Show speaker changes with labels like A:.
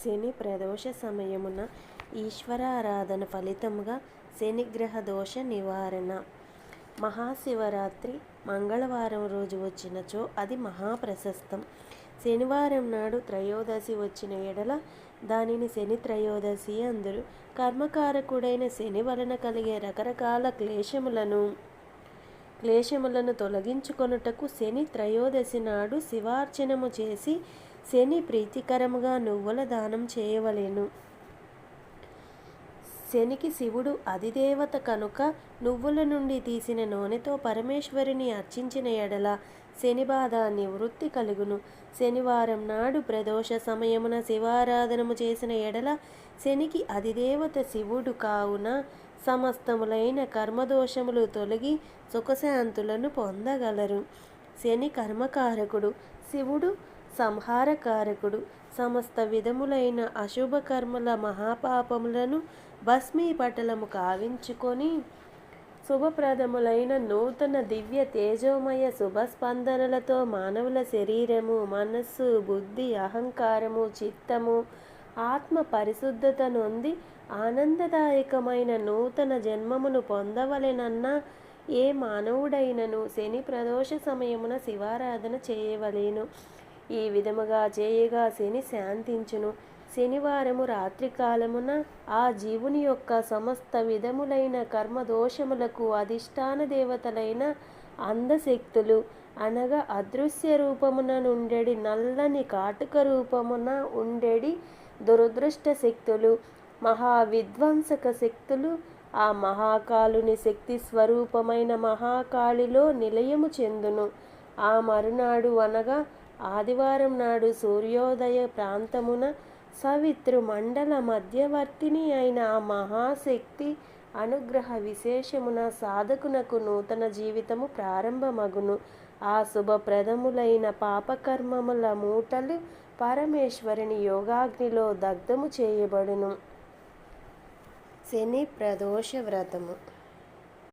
A: శని ప్రదోష సమయమున ఈశ్వరారాధన ఫలితముగా శనిగ్రహ దోష నివారణ. మహాశివరాత్రి మంగళవారం రోజు వచ్చినచో అది మహాప్రశస్తం. శనివారం నాడు త్రయోదశి వచ్చిన ఎడల దానిని శని త్రయోదశి అందురు. కర్మకారకుడైన శని వలన కలిగే రకరకాల క్లేశములను తొలగించుకొనుటకు శని త్రయోదశి నాడు శివార్చనము చేసి శని ప్రీతికరముగా నువ్వుల దానం చేయవలెను. శనికి శివుడు అధిదేవత కనుక నువ్వుల నుండి తీసిన నూనెతో పరమేశ్వరుని అర్చించిన ఎడల శని బాధ నివృత్తి కలుగును. శనివారం నాడు ప్రదోష సమయమున శివారాధనము చేసిన ఎడల శనికి అధిదేవత శివుడు కావున సమస్తములైన కర్మదోషములు తొలగి సుఖశాంతులను పొందగలరు. శని కర్మకారకుడు, శివుడు సంహారకారకుడు. సమస్త విధములైన అశుభ కర్మల మహాపాపములను భస్మీపటలము కావించుకొని శుభప్రదములైన నూతన దివ్య తేజోమయ శుభస్పందనలతో మానవుల శరీరము, మనస్సు, బుద్ధి, అహంకారము, చిత్తము, ఆత్మ పరిశుద్ధత నొంది ఆనందదాయకమైన నూతన జన్మమును పొందవలెనన్న ఏ మానవుడైనను శని ప్రదోష సమయమున శివారాధన చేయవలెను. ఈ విధముగా చేయగా శని శాంతించును. శనివారము రాత్రికాలమున ఆ జీవుని యొక్క సమస్త విధములైన కర్మదోషములకు అధిష్టాన దేవతలైన అందశక్తులు అనగా అదృశ్య రూపమున నుండెడి నల్లని కాటుక రూపమున ఉండెడి దురదృష్ట శక్తులు, మహావిధ్వంసక శక్తులు ఆ మహాకాలుని శక్తి స్వరూపమైన మహాకాళిలో నిలయము చెందును. ఆ మరునాడు అనగా ఆదివారం నాడు సూర్యోదయ ప్రాంతమున సవితృ మండల మధ్యవర్తిని అయిన ఆ మహాశక్తి అనుగ్రహ విశేషమున సాధకునకు నూతన జీవితము ప్రారంభమగును. ఆ శుభప్రదములైన పాపకర్మముల మూటలు పరమేశ్వరుని యోగాగ్నిలో దగ్ధము చేయబడును. శని ప్రదోష వ్రతము.